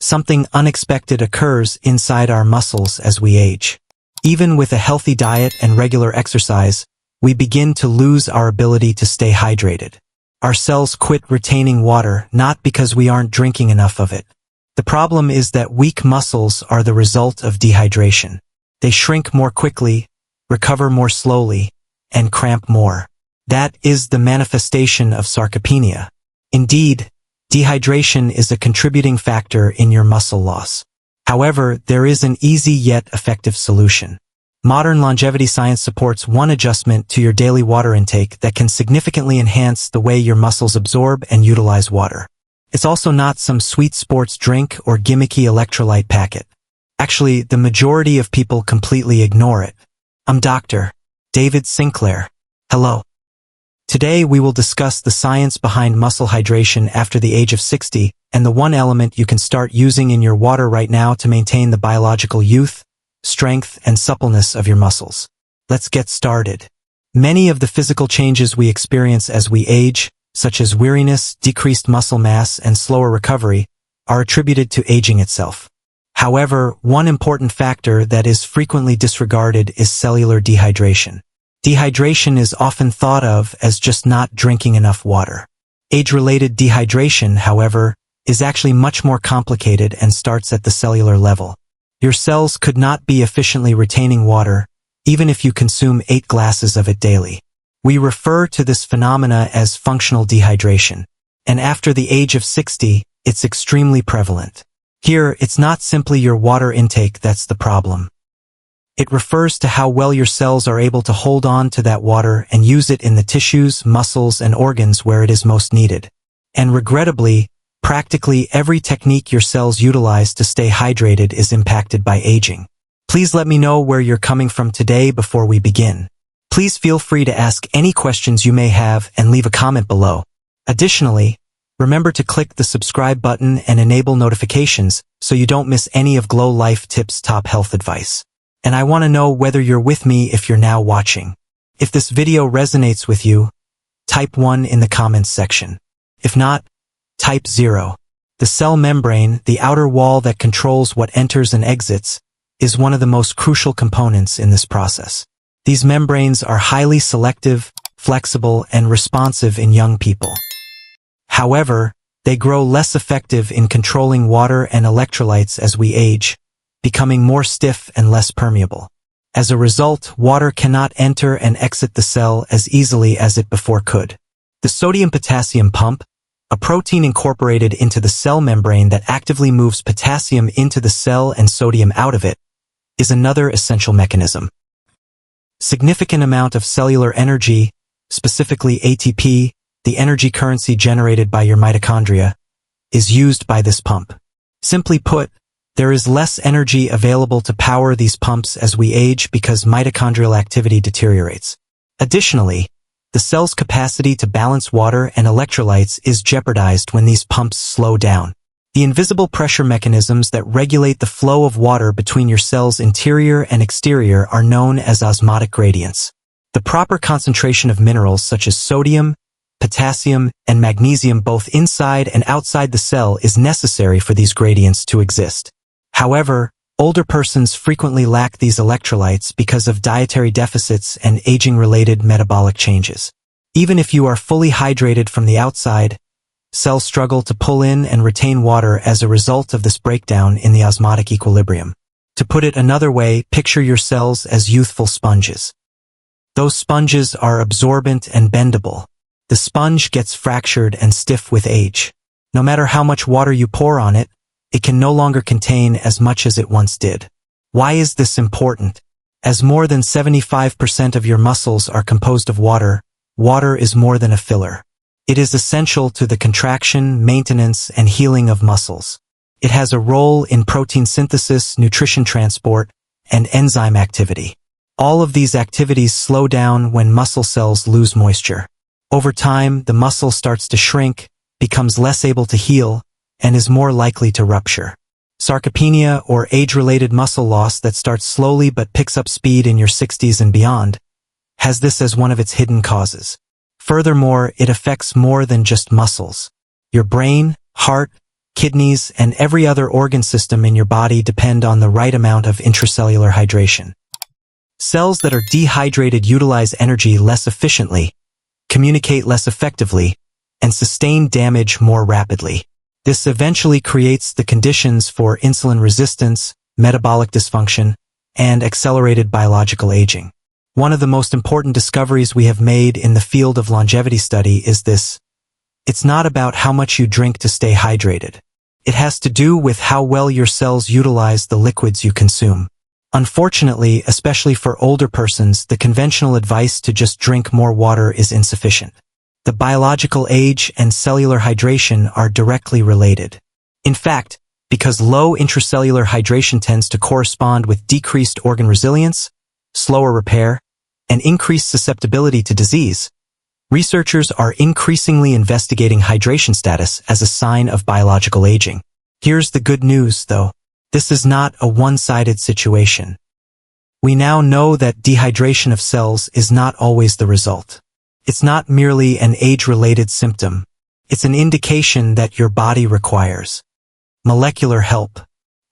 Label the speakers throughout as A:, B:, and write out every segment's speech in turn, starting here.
A: Something unexpected occurs inside our muscles as we age. Even with a healthy diet and regular exercise, we begin to lose our ability to stay hydrated. Our cells quit retaining water not because we aren't drinking enough of it. The problem is that weak muscles are the result of dehydration. They shrink more quickly, recover more slowly, and cramp more. That is the manifestation of sarcopenia. Indeed, dehydration is a contributing factor in your muscle loss. However, there is an easy yet effective solution. Modern longevity science supports one adjustment to your daily water intake that can significantly enhance the way your muscles absorb and utilize water. It's also not some sweet sports drink or gimmicky electrolyte packet. Actually, the majority of people completely ignore it. I'm Dr. David Sinclair. Hello. Today we will discuss the science behind muscle hydration after the age of 60 and the one element you can start using in your water right now to maintain the biological youth, strength, and suppleness of your muscles. Let's get started. Many of the physical changes we experience as we age, such as weariness, decreased muscle mass, and slower recovery, are attributed to aging itself. However, one important factor that is frequently disregarded is cellular dehydration. Dehydration is often thought of as just not drinking enough water. Age-related dehydration, however, is actually much more complicated and starts at the cellular level. Your cells could not be efficiently retaining water, even if you consume 8 glasses of it daily. We refer to this phenomena as functional dehydration, and after the age of 60, it's extremely prevalent. Here, it's not simply your water intake that's the problem. It refers to how well your cells are able to hold on to that water and use it in the tissues, muscles, and organs where it is most needed. And regrettably, practically every technique your cells utilize to stay hydrated is impacted by aging. Please let me know where you're coming from today before we begin. Please feel free to ask any questions you may have and leave a comment below. Additionally, remember to click the subscribe button and enable notifications so you don't miss any of Glow Life Tips' top health advice. And I want to know whether you're with me if you're now watching. If this video resonates with you, type 1 in the comments section. If not, type 0. The cell membrane, the outer wall that controls what enters and exits, is one of the most crucial components in this process. These membranes are highly selective, flexible, and responsive in young people. However, they grow less effective in controlling water and electrolytes as we age, becoming more stiff and less permeable. As a result, water cannot enter and exit the cell as easily as it before could. The sodium-potassium pump, a protein incorporated into the cell membrane that actively moves potassium into the cell and sodium out of it, is another essential mechanism. Significant amount of cellular energy, specifically ATP, the energy currency generated by your mitochondria, is used by this pump. Simply put, there is less energy available to power these pumps as we age because mitochondrial activity deteriorates. Additionally, the cell's capacity to balance water and electrolytes is jeopardized when these pumps slow down. The invisible pressure mechanisms that regulate the flow of water between your cell's interior and exterior are known as osmotic gradients. The proper concentration of minerals such as sodium, potassium, and magnesium both inside and outside the cell is necessary for these gradients to exist. However, older persons frequently lack these electrolytes because of dietary deficits and aging-related metabolic changes. Even if you are fully hydrated from the outside, cells struggle to pull in and retain water as a result of this breakdown in the osmotic equilibrium. To put it another way, picture your cells as youthful sponges. Those sponges are absorbent and bendable. The sponge gets fractured and stiff with age. No matter how much water you pour on it, it can no longer contain as much as it once did. Why is this important? As more than 75% of your muscles are composed of water, water is more than a filler. It is essential to the contraction, maintenance, and healing of muscles. It has a role in protein synthesis, nutrition transport, and enzyme activity. All of these activities slow down when muscle cells lose moisture. Over time, the muscle starts to shrink, becomes less able to heal, and is more likely to rupture. Sarcopenia, or age-related muscle loss that starts slowly but picks up speed in your 60s and beyond, has this as one of its hidden causes. Furthermore, it affects more than just muscles. Your brain, heart, kidneys, and every other organ system in your body depend on the right amount of intracellular hydration. Cells that are dehydrated utilize energy less efficiently, communicate less effectively, and sustain damage more rapidly. This eventually creates the conditions for insulin resistance, metabolic dysfunction, and accelerated biological aging. One of the most important discoveries we have made in the field of longevity study is this: it's not about how much you drink to stay hydrated. It has to do with how well your cells utilize the liquids you consume. Unfortunately, especially for older persons, the conventional advice to just drink more water is insufficient. The biological age and cellular hydration are directly related. In fact, because low intracellular hydration tends to correspond with decreased organ resilience, slower repair, and increased susceptibility to disease, researchers are increasingly investigating hydration status as a sign of biological aging. Here's the good news, though. This is not a one-sided situation. We now know that dehydration of cells is not always the result. It's not merely an age-related symptom. It's an indication that your body requires molecular help.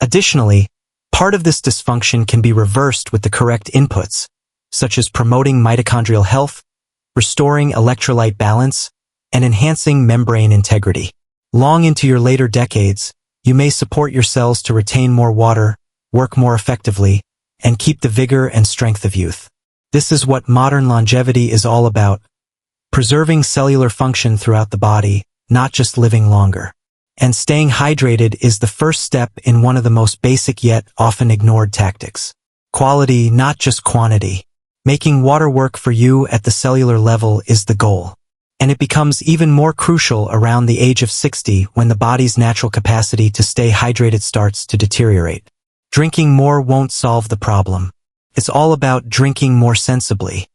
A: Additionally, part of this dysfunction can be reversed with the correct inputs, such as promoting mitochondrial health, restoring electrolyte balance, and enhancing membrane integrity. Long into your later decades, you may support your cells to retain more water, work more effectively, and keep the vigor and strength of youth. This is what modern longevity is all about: preserving cellular function throughout the body, not just living longer. And staying hydrated is the first step in one of the most basic yet often ignored tactics. Quality, not just quantity. Making water work for you at the cellular level is the goal. And it becomes even more crucial around the age of 60, when the body's natural capacity to stay hydrated starts to deteriorate. Drinking more won't solve the problem. It's all about drinking more sensibly.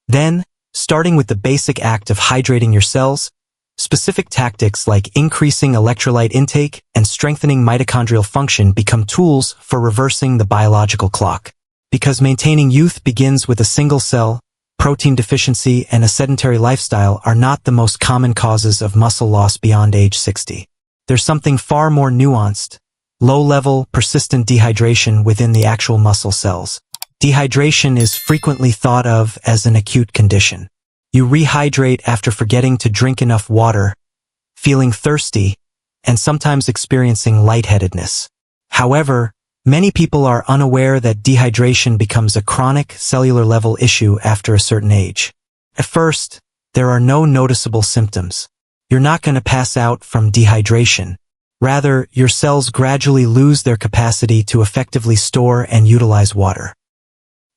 A: Then, starting with the basic act of hydrating your cells, specific tactics like increasing electrolyte intake and strengthening mitochondrial function become tools for reversing the biological clock. Because maintaining youth begins with a single cell, protein deficiency and a sedentary lifestyle are not the most common causes of muscle loss beyond age 60. There's something far more nuanced: low-level, persistent dehydration within the actual muscle cells. Dehydration is frequently thought of as an acute condition. You rehydrate after forgetting to drink enough water, feeling thirsty, and sometimes experiencing lightheadedness. However, many people are unaware that dehydration becomes a chronic cellular-level issue after a certain age. At first, there are no noticeable symptoms. You're not going to pass out from dehydration. Rather, your cells gradually lose their capacity to effectively store and utilize water.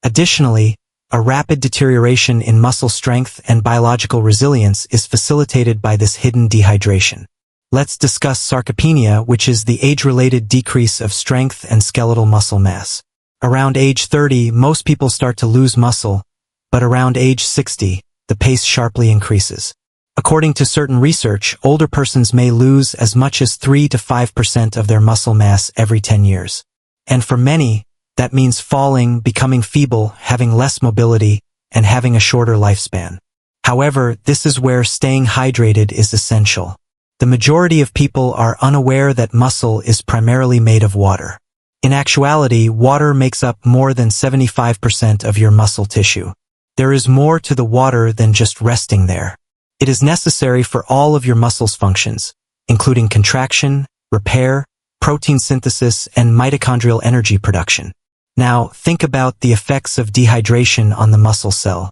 A: Additionally, a rapid deterioration in muscle strength and biological resilience is facilitated by this hidden dehydration. Let's discuss sarcopenia, which is the age-related decrease of strength and skeletal muscle mass. Around age 30, most people start to lose muscle, but around age 60, the pace sharply increases. According to certain research, older persons may lose as much as 3 to 5% of their muscle mass every 10 years. And for many, that means falling, becoming feeble, having less mobility, and having a shorter lifespan. However, this is where staying hydrated is essential. The majority of people are unaware that muscle is primarily made of water. In actuality, water makes up more than 75% of your muscle tissue. There is more to the water than just resting there. It is necessary for all of your muscles' functions, including contraction, repair, protein synthesis, and mitochondrial energy production. Now, think about the effects of dehydration on the muscle cell.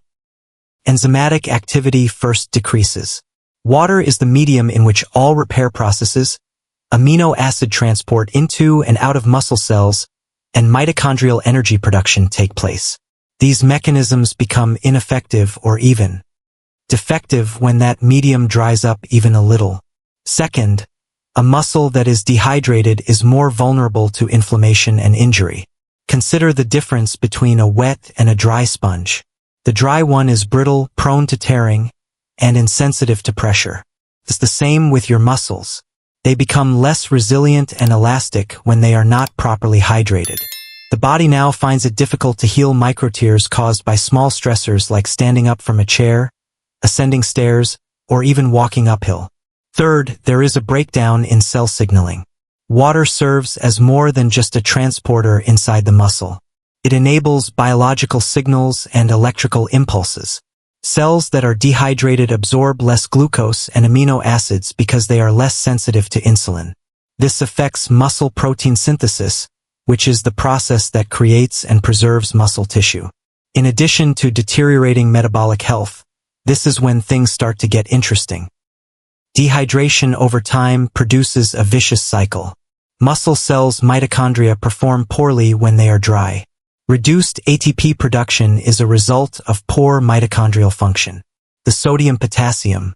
A: Enzymatic activity first decreases. Water is the medium in which all repair processes, amino acid transport into and out of muscle cells, and mitochondrial energy production take place. These mechanisms become ineffective or even defective when that medium dries up even a little. Second, a muscle that is dehydrated is more vulnerable to inflammation and injury. Consider the difference between a wet and a dry sponge. The dry one is brittle, prone to tearing, and insensitive to pressure. It's the same with your muscles. They become less resilient and elastic when they are not properly hydrated. The body now finds it difficult to heal microtears caused by small stressors like standing up from a chair, ascending stairs, or even walking uphill. Third, there is a breakdown in cell signaling. Water serves as more than just a transporter inside the muscle. It enables biological signals and electrical impulses. Cells that are dehydrated absorb less glucose and amino acids because they are less sensitive to insulin. This affects muscle protein synthesis, which is the process that creates and preserves muscle tissue. In addition to deteriorating metabolic health, this is when things start to get interesting. Dehydration over time produces a vicious cycle. Muscle cells' mitochondria perform poorly when they are dry. Reduced ATP production is a result of poor mitochondrial function. The sodium-potassium,